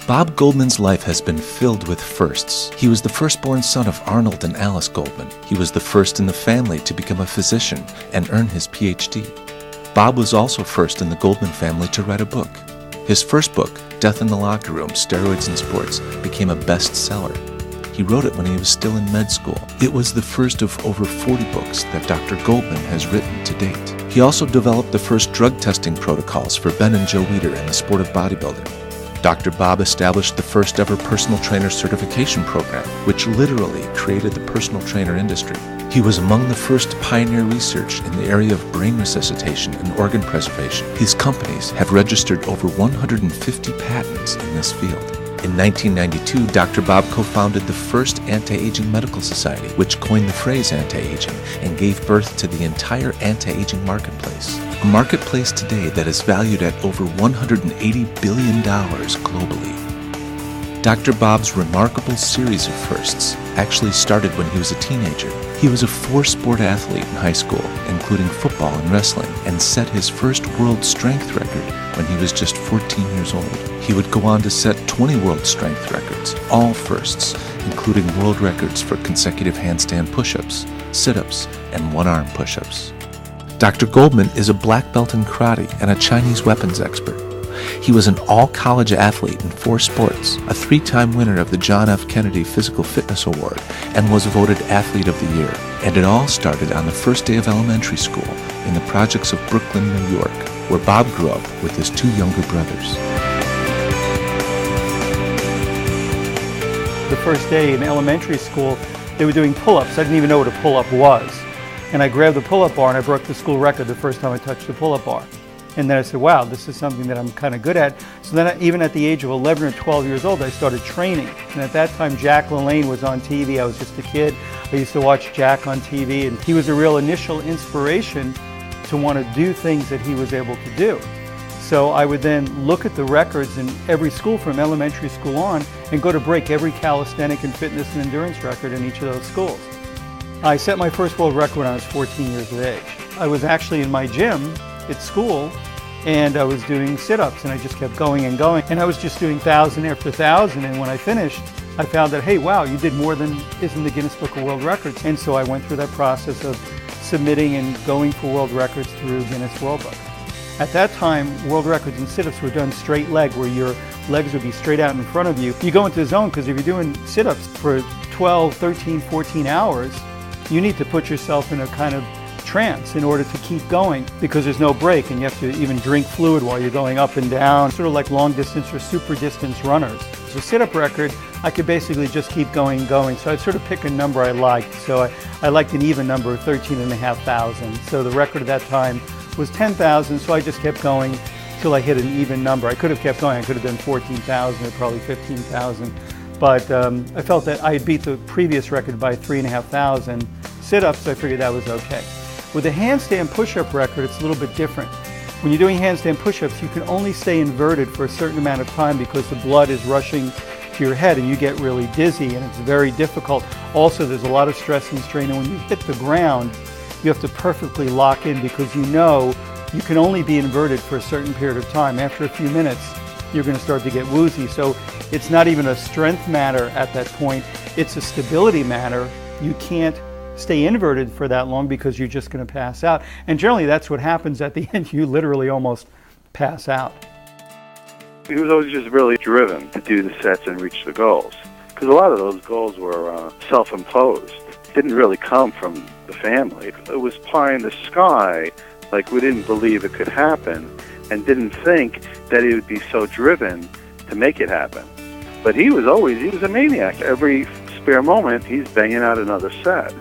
Bob Goldman's life has been filled with firsts. He was the firstborn son of Arnold and Alice Goldman. He was the first in the family to become a physician and earn his PhD. Bob was also first in the Goldman family to write a book. His first book, Death in the Locker Room, Steroids in Sports, became a bestseller. He wrote it when he was still in med school. It was the first of over 40 books that Dr. Goldman has written to date. He also developed the first drug testing protocols for Ben and Joe Weider in the sport of bodybuilding. Dr. Bob established the first ever personal trainer certification program, which literally created the personal trainer industry. He was among the first to pioneer research in the area of brain resuscitation and organ preservation. His companies have registered over 150 patents in this field. In 1992, Dr. Bob co-founded the first anti-aging medical society, which coined the phrase anti-aging and gave birth to the entire anti-aging marketplace. A marketplace today that is valued at over $180 billion globally. Dr. Bob's remarkable series of firsts actually started when he was a teenager. He was a four-sport athlete in high school, including football and wrestling, and set his first world strength record when he was just 14 years old. He would go on to set 20 world strength records, all firsts, including world records for consecutive handstand push-ups, sit-ups, and one-arm push-ups. Dr. Goldman is a black belt in karate and a Chinese weapons expert. He was an all-college athlete in 4 sports, a 3-time winner of the John F. Kennedy Physical Fitness Award, and was voted Athlete of the Year. And it all started on the first day of elementary school in the projects of Brooklyn, New York, where Bob grew up with his 2 younger brothers. The first day in elementary school, they were doing pull-ups. I didn't even know what a pull-up was. And I grabbed the pull-up bar and I broke the school record the first time I touched the pull-up bar. And then I said, wow, this is something that I'm kind of good at. So then even at the age of 11 or 12 years old, I started training. And at that time, Jack LaLanne was on TV. I was just a kid. I used to watch Jack on TV, and he was a real initial inspiration to want to do things that he was able to do. So I would then look at the records in every school from elementary school on and go to break every calisthenic and fitness and endurance record in each of those schools. I set my first world record when I was 14 years of age. I was actually in my gym at school, and I was doing sit-ups, and I just kept going and going, and I was just doing 1,000 after 1,000, and when I finished, I found that, hey, wow, you did more than is in the Guinness Book of World Records. And so I went through that process of submitting and going for world records through Guinness World Book. At that time, world records in sit-ups were done straight leg, where your legs would be straight out in front of you. You go into the zone, because if you're doing sit-ups for 12, 13, 14 hours, you need to put yourself in a kind of trance in order to keep going, because there's no break, and you have to even drink fluid while you're going up and down, sort of like long distance or super distance runners. The sit-up record, I could basically just keep going. So I'd sort of pick a number I liked. So I liked an even number of 13,500. So the record at that time was 10,000, so I just kept going till I hit an even number. I could have kept going. I could have done 14,000 or probably 15,000. But I felt that I had beat the previous record by 3,500 sit-ups, so I figured that was okay. With the handstand push-up record, it's a little bit different. When you're doing handstand push-ups, you can only stay inverted for a certain amount of time because the blood is rushing to your head and you get really dizzy, and it's very difficult. Also, there's a lot of stress and strain, and when you hit the ground, you have to perfectly lock in, because you know you can only be inverted for a certain period of time. After a few minutes, you're going to start to get woozy. So it's not even a strength matter at that point, it's a stability matter. You can't stay inverted for that long because you're just going to pass out. And generally that's what happens at the end. You literally almost pass out. He was always just really driven to do the sets and reach the goals, because a lot of those goals were self-imposed. Didn't really come from the family. It was pie in the sky, like we didn't believe it could happen and didn't think that he would be so driven to make it happen. But he was a maniac. Every spare moment, he's banging out another set.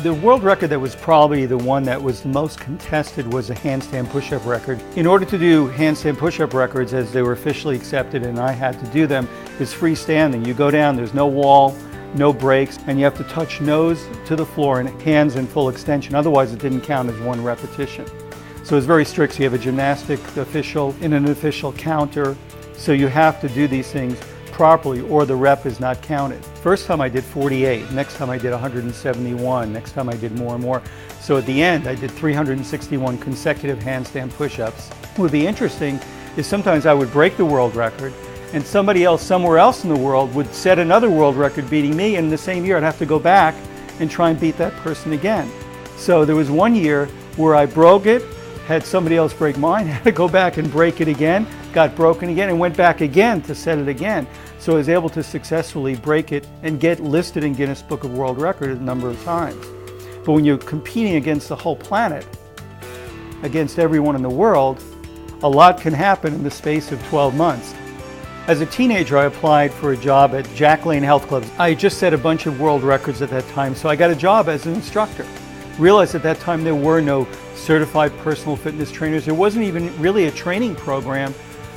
The world record that was probably the one that was the most contested was a handstand push-up record. In order to do handstand push-up records as they were officially accepted, and I had to do them, is freestanding. You go down, there's no wall, no breaks, and you have to touch nose to the floor and hands in full extension. Otherwise, it didn't count as one repetition. So it's very strict. So you have a gymnastic official and an official counter. So you have to do these things properly or the rep is not counted. First time I did 48, next time I did 171, next time I did more and more. So at the end I did 361 consecutive handstand push-ups. What would be interesting is sometimes I would break the world record and somebody else somewhere else in the world would set another world record beating me, and in the same year I'd have to go back and try and beat that person again. So there was one year where I broke it, had somebody else break mine, had to go back and break it again, got broken again, and went back again to set it again. So I was able to successfully break it and get listed in Guinness Book of World Records a number of times. But when you're competing against the whole planet, against everyone in the world, a lot can happen in the space of 12 months. As a teenager, I applied for a job at Jack Lane Health Club. I just set a bunch of world records at that time, so I got a job as an instructor. Realized at that time there were no certified personal fitness trainers. There wasn't even really a training program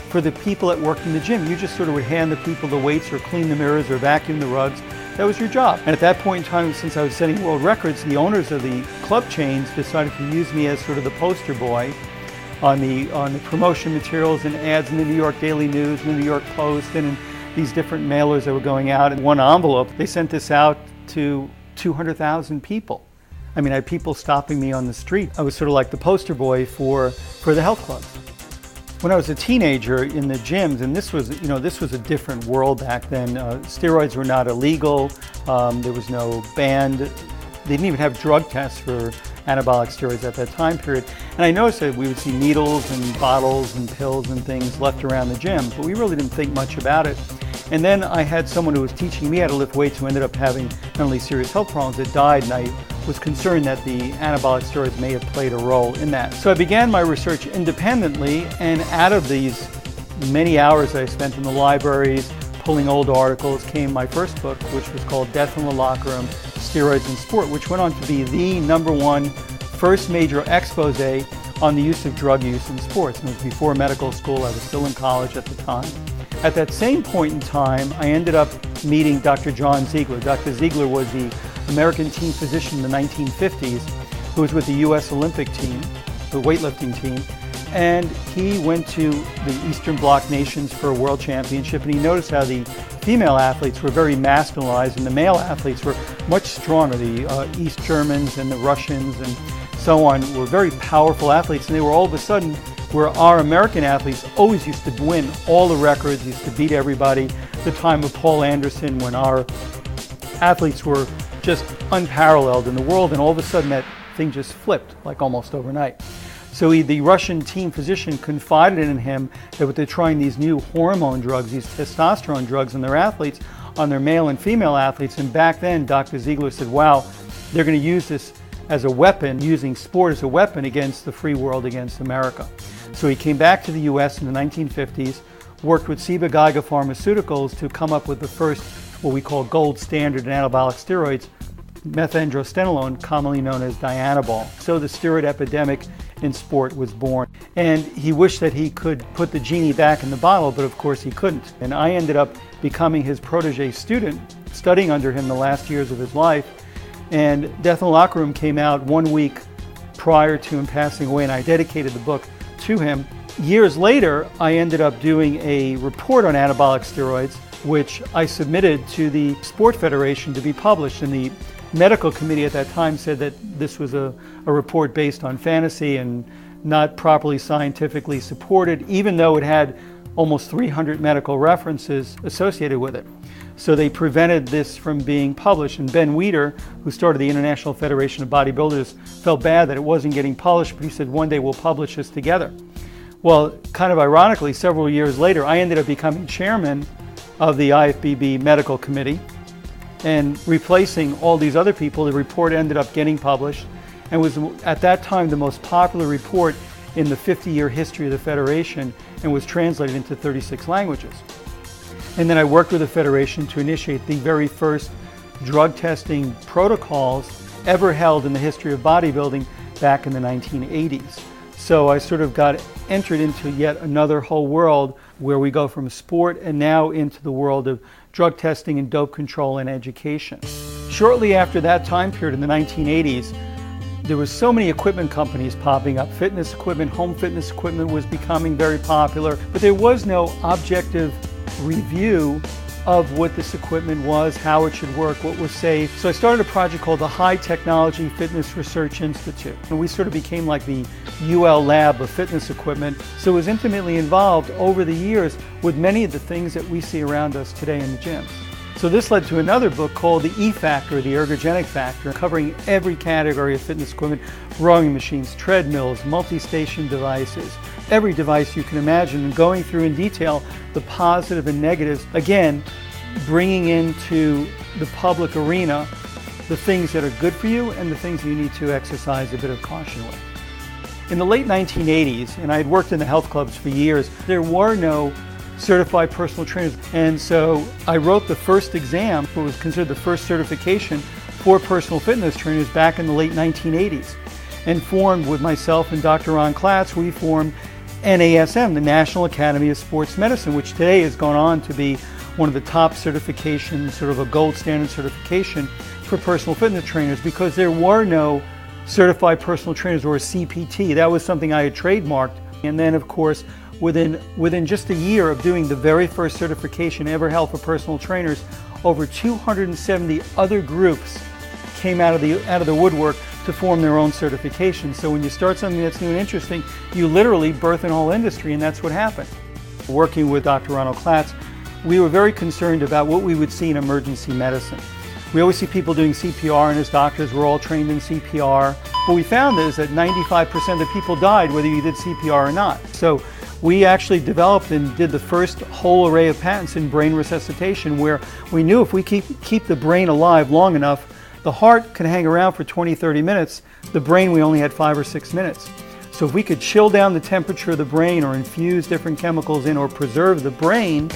for the people that worked in the gym. You just sort of would hand the people the weights or clean the mirrors or vacuum the rugs. That was your job. And at that point in time, since I was setting world records, the owners of the club chains decided to use me as sort of the poster boy on the promotion materials and ads in the New York Daily News and the New York Post and in these different mailers that were going out. In one envelope, they sent this out to 200,000 people. I mean, I had people stopping me on the street. I was sort of like the poster boy for the health clubs. When I was a teenager in the gyms, and this was a different world back then. Steroids were not illegal. There was no banned. They didn't even have drug tests for anabolic steroids at that time period. And I noticed that we would see needles and bottles and pills and things left around the gym, but we really didn't think much about it. And then I had someone who was teaching me how to lift weights who ended up having not only serious health problems that died, and I was concerned that the anabolic steroids may have played a role in that. So I began my research independently, and out of these many hours I spent in the libraries pulling old articles came my first book, which was called Death in the Locker Room, Steroids in Sport, which went on to be the #1 first major expose on the use of drug use in sports. And it was before medical school. I was still in college at the time. At that same point in time, I ended up meeting Dr. John Ziegler. Dr. Ziegler was the American team physician in the 1950s who was with the U.S. Olympic team, the weightlifting team, and he went to the Eastern Bloc nations for a world championship, and he noticed how the female athletes were very masculinized and the male athletes were much stronger. The East Germans and the Russians and so on were very powerful athletes, and they were all of a sudden where our American athletes always used to win all the records, used to beat everybody. The time of Paul Anderson when our athletes were just unparalleled in the world, and all of a sudden that thing just flipped like almost overnight. So the Russian team physician confided in him that they're trying these new hormone drugs, these testosterone drugs on their athletes, on their male and female athletes, and back then Dr. Ziegler said, wow, they're going to use this as a weapon, using sport as a weapon against the free world, against America. So he came back to the US in the 1950s, worked with Ciba-Geigy Pharmaceuticals to come up with the first, what we call gold standard in anabolic steroids, methandrostenolone, commonly known as Dianabol. So the steroid epidemic in sport was born. And he wished that he could put the genie back in the bottle, but of course he couldn't. And I ended up becoming his protege student, studying under him the last years of his life. And Death in the Locker Room came out 1 week prior to him passing away, and I dedicated the book to him. Years later, I ended up doing a report on anabolic steroids, which I submitted to the Sport Federation to be published. And the medical committee at that time said that this was a report based on fantasy and not properly scientifically supported, even though it had almost 300 medical references associated with it. So they prevented this from being published. And Ben Weider, who started the International Federation of Bodybuilders, felt bad that it wasn't getting published, but he said, one day we'll publish this together. Well, kind of ironically, several years later, I ended up becoming chairman of the IFBB Medical Committee, and replacing all these other people. The report ended up getting published and was at that time the most popular report in the 50-year history of the Federation, and was translated into 36 languages. And then I worked with the Federation to initiate the very first drug testing protocols ever held in the history of bodybuilding back in the 1980s. So I sort of got entered into yet another whole world where we go from sport and now into the world of drug testing and dope control and education. Shortly after that time period in the 1980s, there were so many equipment companies popping up. Fitness equipment, home fitness equipment was becoming very popular, but there was no objective review of what this equipment was, how it should work, what was safe. So I started a project called the High Technology Fitness Research Institute. And we sort of became like the UL lab of fitness equipment. So it was intimately involved over the years with many of the things that we see around us today in the gyms. So this led to another book called The E Factor, The Ergogenic Factor, covering every category of fitness equipment: rowing machines, treadmills, multi-station devices, every device you can imagine, and going through in detail the positive and negatives, again, bringing into the public arena the things that are good for you and the things you need to exercise a bit of caution with. In the late 1980s, and I had worked in the health clubs for years, there were no certified personal trainers. And so I wrote the first exam, what was considered the first certification for personal fitness trainers back in the late 1980s, and formed with myself and Dr. Ron Klatz, we formed NASM, the National Academy of Sports Medicine, which today has gone on to be one of the top certifications, sort of a gold standard certification for personal fitness trainers, because there were no certified personal trainers or a CPT. That was something I had trademarked. And then, of course, within just a year of doing the very first certification ever held for personal trainers, over 270 other groups came out of the woodwork to form their own certification. So when you start something that's new and interesting, you literally birth an whole industry, and that's what happened. Working with Dr. Ronald Klatz, we were very concerned about what we would see in emergency medicine. We always see people doing CPR, and as doctors, we're all trained in CPR. What we found is that 95% of people died whether you did CPR or not. So we actually developed and did the first whole array of patents in brain resuscitation, where we knew if we keep the brain alive long enough, the heart can hang around for 20, 30 minutes. The brain, we only had 5 or 6 minutes. So if we could chill down the temperature of the brain, or infuse different chemicals in, or preserve the brain,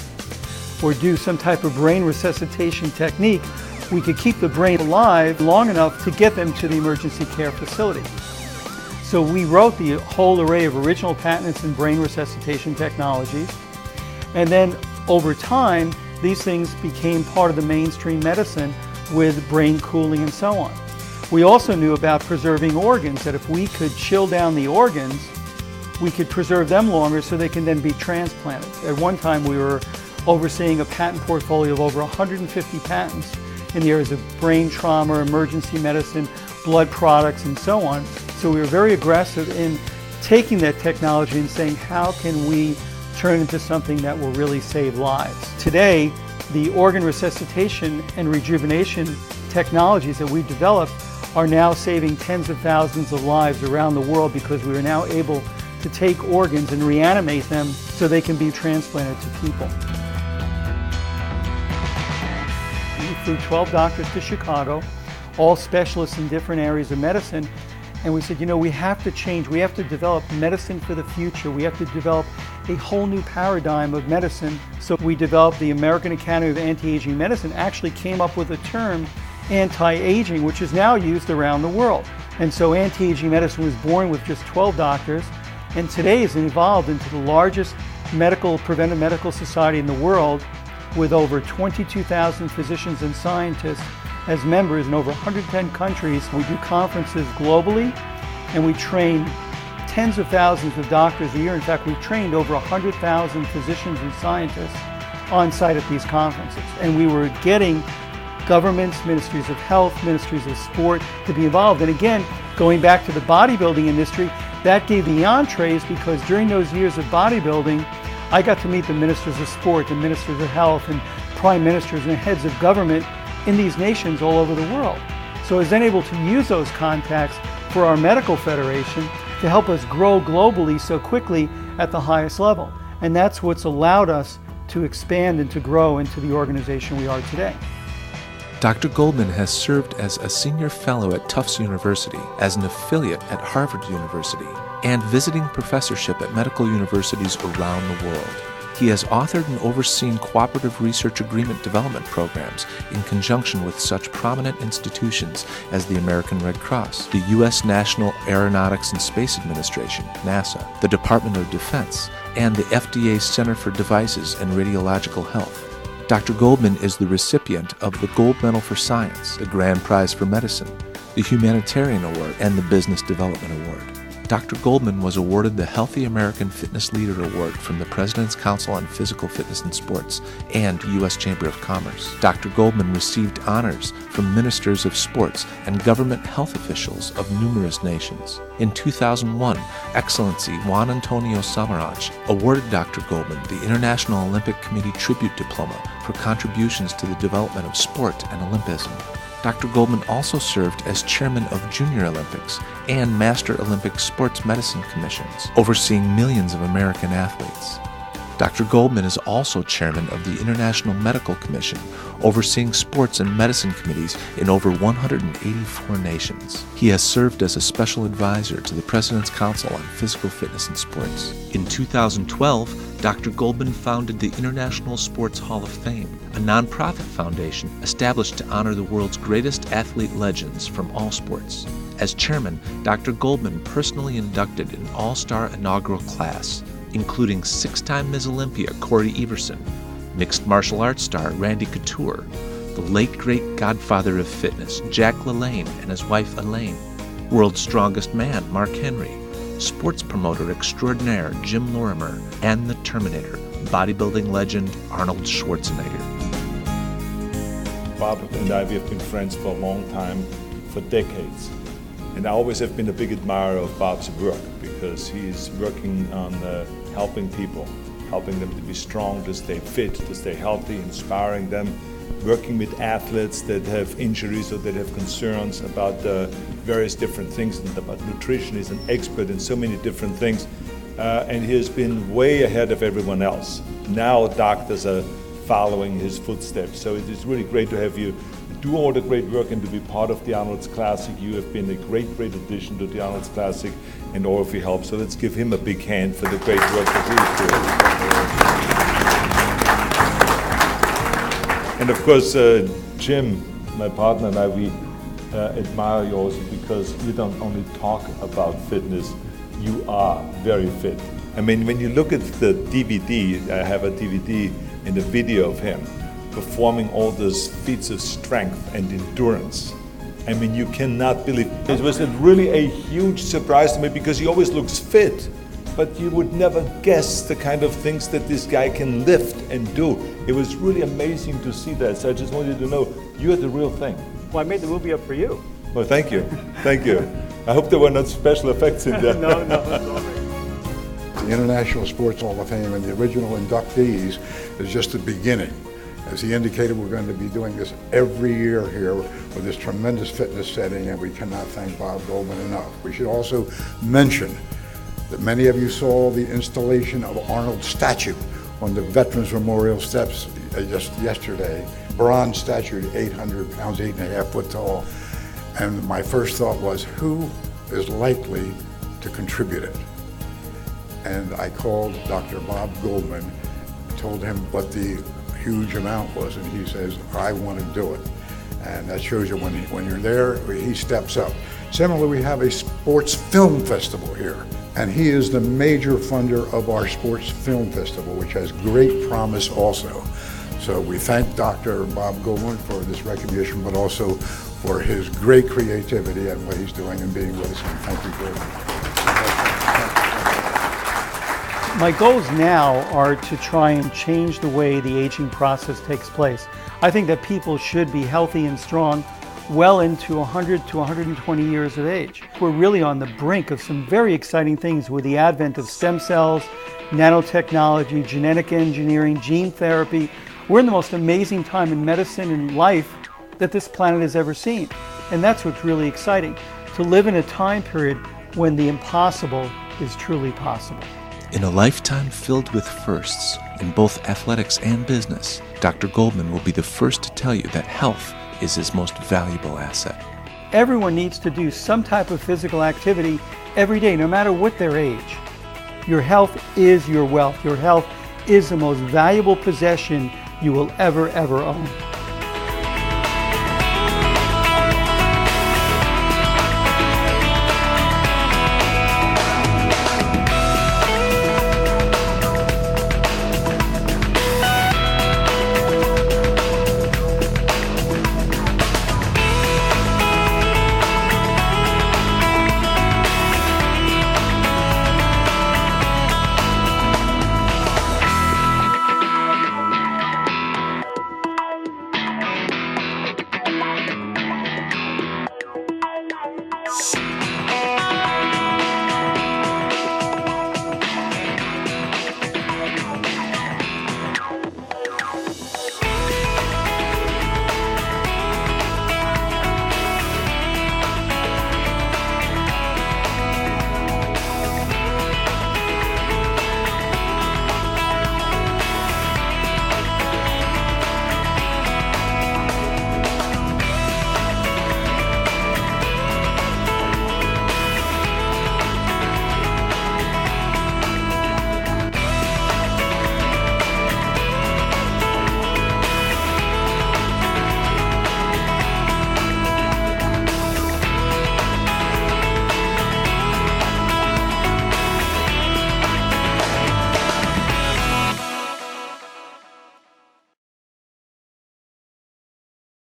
or do some type of brain resuscitation technique, we could keep the brain alive long enough to get them to the emergency care facility. So we wrote the whole array of original patents in brain resuscitation technologies. And then over time, these things became part of the mainstream medicine with brain cooling and so on. We also knew about preserving organs, that if we could chill down the organs, we could preserve them longer so they can then be transplanted. At one time, we were overseeing a patent portfolio of over 150 patents in the areas of brain trauma, emergency medicine, blood products, and so on. So we were very aggressive in taking that technology and saying, how can we turn it into something that will really save lives? Today, the organ resuscitation and rejuvenation technologies that we've developed are now saving tens of thousands of lives around the world, because we are now able to take organs and reanimate them so they can be transplanted to people. We flew 12 doctors to Chicago, all specialists in different areas of medicine, and we said, we have to change. We have to develop medicine for the future. We have to develop a whole new paradigm of medicine. So we developed the American Academy of Anti-Aging Medicine, actually came up with the term anti-aging, which is now used around the world. And so anti-aging medicine was born with just 12 doctors, and today has evolved into the largest preventive medical society in the world, with over 22,000 physicians and scientists as members in over 110 countries. We do conferences globally, and we train tens of thousands of doctors a year. In fact, we've trained over 100,000 physicians and scientists on site at these conferences. And we were getting governments, ministries of health, ministries of sport to be involved. And again, going back to the bodybuilding industry, that gave the entrees, because during those years of bodybuilding, I got to meet the ministers of sport, the ministers of health, and prime ministers and heads of government in these nations all over the world. So I was then able to use those contacts for our medical federation to help us grow globally so quickly at the highest level. And that's what's allowed us to expand and to grow into the organization we are today. Dr. Goldman has served as a senior fellow at Tufts University, as an affiliate at Harvard University, and visiting professorship at medical universities around the world. He has authored and overseen cooperative research agreement development programs in conjunction with such prominent institutions as the American Red Cross, the U.S. National Aeronautics and Space Administration, NASA, the Department of Defense, and the FDA's Center for Devices and Radiological Health. Dr. Goldman is the recipient of the Gold Medal for Science, the Grand Prize for Medicine, the Humanitarian Award, and the Business Development Award. Dr. Goldman was awarded the Healthy American Fitness Leader Award from the President's Council on Physical Fitness and Sports and U.S. Chamber of Commerce. Dr. Goldman received honors from ministers of sports and government health officials of numerous nations. In 2001, Excellency Juan Antonio Samaranch awarded Dr. Goldman the International Olympic Committee Tribute Diploma for contributions to the development of sport and Olympism. Dr. Goldman also served as chairman of Junior Olympics and Master Olympic Sports Medicine Commissions, overseeing millions of American athletes. Dr. Goldman is also chairman of the International Medical Commission, overseeing sports and medicine committees in over 184 nations. He has served as a special advisor to the President's Council on Physical Fitness and Sports. In 2012, Dr. Goldman founded the International Sports Hall of Fame, a nonprofit foundation established to honor the world's greatest athlete legends from all sports. As chairman, Dr. Goldman personally inducted an all-star inaugural class, including six-time Ms. Olympia Corey Everson, mixed martial arts star Randy Couture, the late great godfather of fitness Jack LaLanne and his wife Elaine, world's strongest man Mark Henry, sports promoter extraordinaire Jim Lorimer, and the Terminator, bodybuilding legend Arnold Schwarzenegger. Bob and I, we have been friends for a long time, for decades. And I always have been a big admirer of Bob's work because he's working on helping people, helping them to be strong, to stay fit, to stay healthy, inspiring them, working with athletes that have injuries or that have concerns about various different things and about nutrition. He's an expert in so many different things, and he has been way ahead of everyone else. Now doctors are following his footsteps, so it is really great to have you do all the great work and to be part of the Arnold's Classic. You have been a great addition to the Arnold's Classic and all of your help. So let's give him a big hand for the great work that he's doing. And of course, Jim, my partner, and I, we admire you also because you don't only talk about fitness, you are very fit. I mean, when you look at the DVD, I have a DVD and a video of him performing all those feats of strength and endurance. I mean, you cannot believe. It was really a huge surprise to me because he always looks fit, but you would never guess the kind of things that this guy can lift and do. It was really amazing to see that. So I just wanted to know, you're the real thing. Well, I made the movie up for you. Well, thank you. Thank you. I hope there were not special effects in there. No, that's all right. The International Sports Hall of Fame and the original inductees is just the beginning. As he indicated, we're going to be doing this every year here with this tremendous fitness setting, and we cannot thank Bob Goldman enough. We should also mention that many of you saw the installation of Arnold's statue on the Veterans Memorial steps just yesterday. Bronze statue, 800 pounds, 8.5 foot tall. And my first thought was, who is likely to contribute it? And I called Dr. Bob Goldman, told him what the huge amount was, and he says, I want to do it. And that shows you when you're there, he steps up. Similarly, we have a sports film festival here, and he is the major funder of our sports film festival, which has great promise also. So we thank Dr. Bob Goldman for this recognition, but also for his great creativity and what he's doing and being with us. And thank you very much. My goals now are to try and change the way the aging process takes place. I think that people should be healthy and strong well into 100 to 120 years of age. We're really on the brink of some very exciting things with the advent of stem cells, nanotechnology, genetic engineering, gene therapy. We're in the most amazing time in medicine and life that this planet has ever seen. And that's what's really exciting, to live in a time period when the impossible is truly possible. In a lifetime filled with firsts in both athletics and business, Dr. Goldman will be the first to tell you that health is his most valuable asset. Everyone needs to do some type of physical activity every day, no matter what their age. Your health is your wealth. Your health is the most valuable possession you will ever own.